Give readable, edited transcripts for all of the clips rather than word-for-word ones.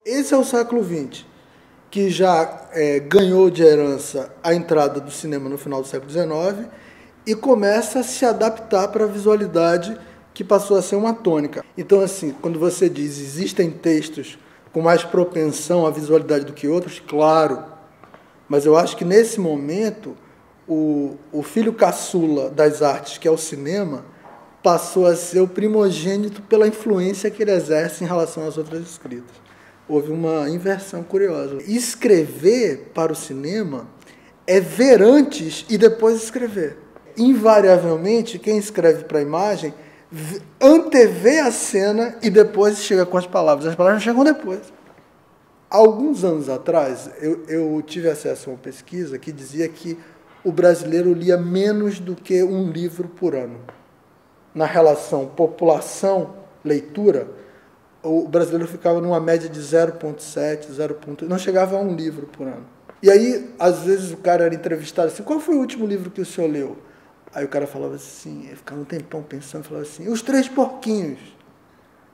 Esse é o século XX, que já ganhou de herança a entrada do cinema no final do século XIX e começa a se adaptar para a visualidade que passou a ser uma tônica. Então, assim, quando você diz existem textos com mais propensão à visualidade do que outros, claro, mas eu acho que nesse momento o filho caçula das artes, que é o cinema, passou a ser o primogênito pela influência que ele exerce em relação às outras escritas. Houve uma inversão curiosa. Escrever para o cinema é ver antes e depois escrever. Invariavelmente, quem escreve para a imagem antevê a cena e depois chega com as palavras. As palavras chegam depois. Alguns anos atrás, eu tive acesso a uma pesquisa que dizia que o brasileiro lia menos do que um livro por ano. Na relação população-leitura, o brasileiro ficava numa média de 0,7, 0,8, não chegava a um livro por ano. E aí, às vezes, o cara era entrevistado assim, qual foi o último livro que o senhor leu? Aí o cara falava assim, ele ficava um tempão pensando, falava assim, Os Três Porquinhos.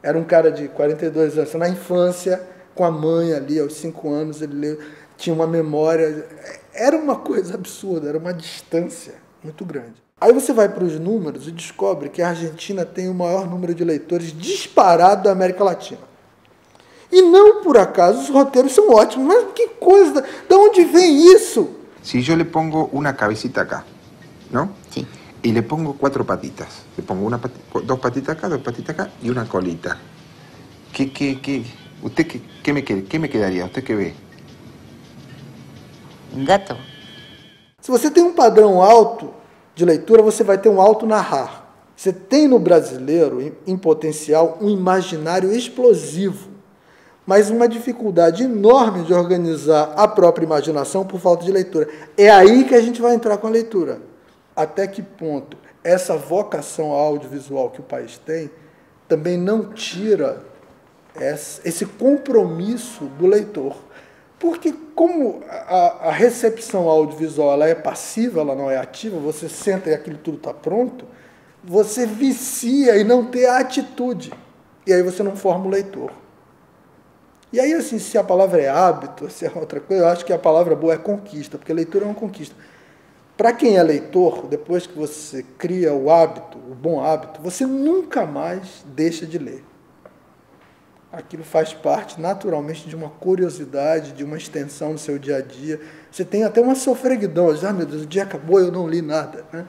Era um cara de 42 anos, na infância, com a mãe ali, aos 5 anos, ele leu, tinha uma memória, era uma coisa absurda, era uma distância muito grande. Aí você vai para os números e descobre que a Argentina tem o maior número de leitores disparado da América Latina. E não por acaso, os roteiros são ótimos, mas que coisa, de onde vem isso? Si yo le pongo una cabecita acá, ¿no? Sí. Y le pongo 4 patitas. Le pongo 2 patitas acá, 2 patitas acá y una colita. ¿Usted qué me quedaría? ¿Usted qué ve? Un gato. Se você tem um padrão alto de leitura, você vai ter um alto narrar. Você tem no brasileiro, em potencial, um imaginário explosivo, mas uma dificuldade enorme de organizar a própria imaginação por falta de leitura. É aí que a gente vai entrar com a leitura. Até que ponto essa vocação audiovisual que o país tem também não tira esse compromisso do leitor. Porque como a recepção audiovisual ela é passiva, ela não é ativa, você senta e aquilo tudo está pronto, você vicia e não tem a atitude. E aí você não forma o leitor. E aí, assim, se a palavra é hábito, se é outra coisa, eu acho que a palavra boa é conquista, porque leitura é uma conquista. Para quem é leitor, depois que você cria o hábito, o bom hábito, você nunca mais deixa de ler. Aquilo faz parte naturalmente de uma curiosidade, de uma extensão no seu dia a dia. Você tem até uma sofreguidão, meu Deus, o dia acabou e eu não li nada, né?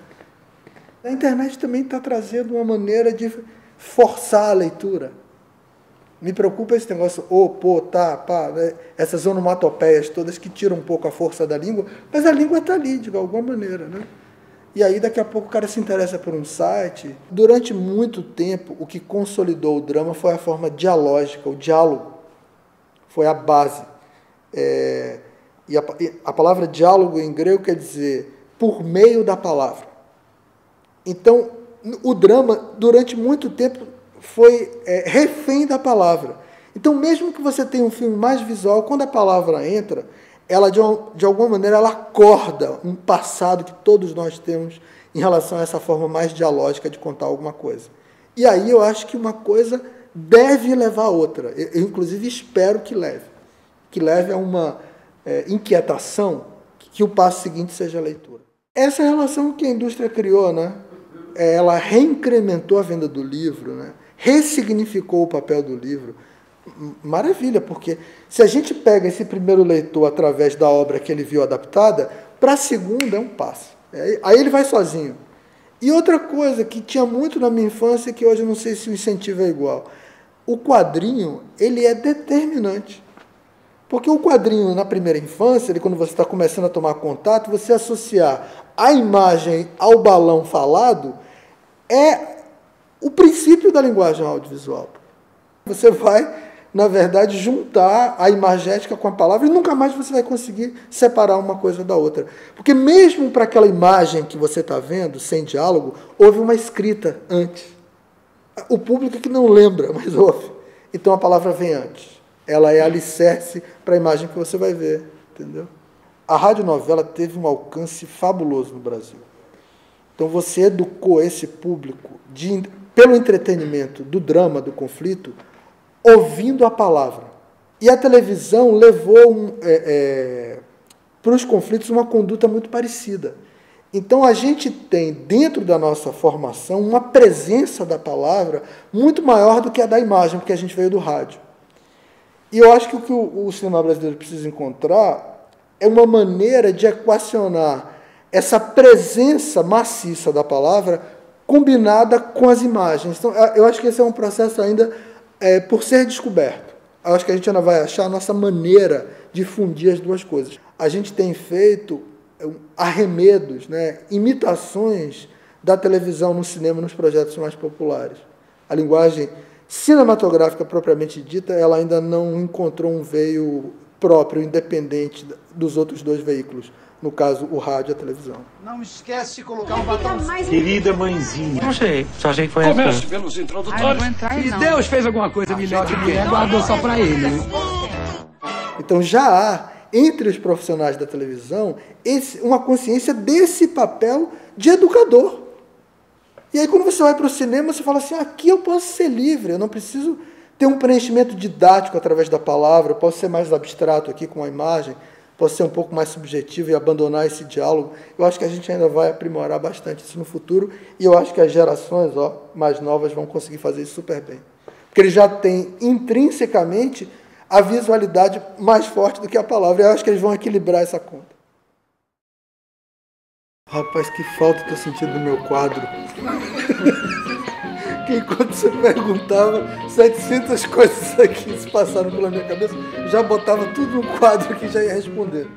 A internet também está trazendo uma maneira de forçar a leitura. Me preocupa esse negócio, pô, tá, pá, né? Essas onomatopeias todas que tiram um pouco a força da língua, mas a língua está ali, de alguma maneira, né? E aí, daqui a pouco, o cara se interessa por um site. Durante muito tempo, o que consolidou o drama foi a forma dialógica, o diálogo. Foi a base. E a palavra diálogo em grego quer dizer por meio da palavra. Então, o drama, durante muito tempo, foi refém da palavra. Então, mesmo que você tenha um filme mais visual, quando a palavra entra, ela, de alguma maneira, ela acorda um passado que todos nós temos em relação a essa forma mais dialógica de contar alguma coisa. E aí eu acho que uma coisa deve levar a outra. Eu inclusive, espero que leve a uma inquietação que o passo seguinte seja a leitura. Essa relação que a indústria criou, né? Ela reincrementou a venda do livro, né? Ressignificou o papel do livro. Maravilha, porque se a gente pega esse primeiro leitor através da obra que ele viu adaptada, para a segunda é um passo. Aí ele vai sozinho. E outra coisa que tinha muito na minha infância, que hoje eu não sei se o incentivo é igual. O quadrinho, ele é determinante. Porque o quadrinho, na primeira infância, quando você está começando a tomar contato, você associar a imagem ao balão falado é o princípio da linguagem audiovisual. Você vai, na verdade, juntar a imagética com a palavra e nunca mais você vai conseguir separar uma coisa da outra. Porque mesmo para aquela imagem que você está vendo, sem diálogo, houve uma escrita antes. O público que não lembra, mas ouve. Então a palavra vem antes. Ela é alicerce para a imagem que você vai ver, entendeu? A radionovela teve um alcance fabuloso no Brasil. Então você educou esse público pelo entretenimento do drama, do conflito, ouvindo a palavra. E a televisão levou para os conflitos uma conduta muito parecida. Então, a gente tem, dentro da nossa formação, uma presença da palavra muito maior do que a da imagem, porque a gente veio do rádio. E eu acho que o que o cinema brasileiro precisa encontrar é uma maneira de equacionar essa presença maciça da palavra combinada com as imagens. Então, eu acho que esse é um processo ainda por ser descoberto. Eu acho que a gente ainda vai achar a nossa maneira de fundir as duas coisas. A gente tem feito arremedos, né, imitações da televisão no cinema, nos projetos mais populares. A linguagem cinematográfica propriamente dita, ela ainda não encontrou um veio próprio, independente dos outros dois veículos. No caso, o rádio e a televisão. Não esquece de colocar um batom. Querida mãezinha. Não sei, só achei que foi Comece essa. pelos introdutores. E Deus fez alguma coisa melhor que mulher, guardou só pra ele, né? Então já há, entre os profissionais da televisão, uma consciência desse papel de educador. E aí, quando você vai para o cinema, você fala assim, aqui eu posso ser livre, eu não preciso ter um preenchimento didático através da palavra, eu posso ser mais abstrato aqui com a imagem, posso ser um pouco mais subjetivo e abandonar esse diálogo. Eu acho que a gente ainda vai aprimorar bastante isso no futuro, e eu acho que as gerações mais novas vão conseguir fazer isso super bem. Porque eles já têm, intrinsecamente, a visualidade mais forte do que a palavra. Eu acho que eles vão equilibrar essa conta. Rapaz, que falta eu tô sentindo no meu quadro. Que enquanto você perguntava, 700 coisas aqui se passaram pela minha cabeça, já botava tudo no quadro que já ia responder.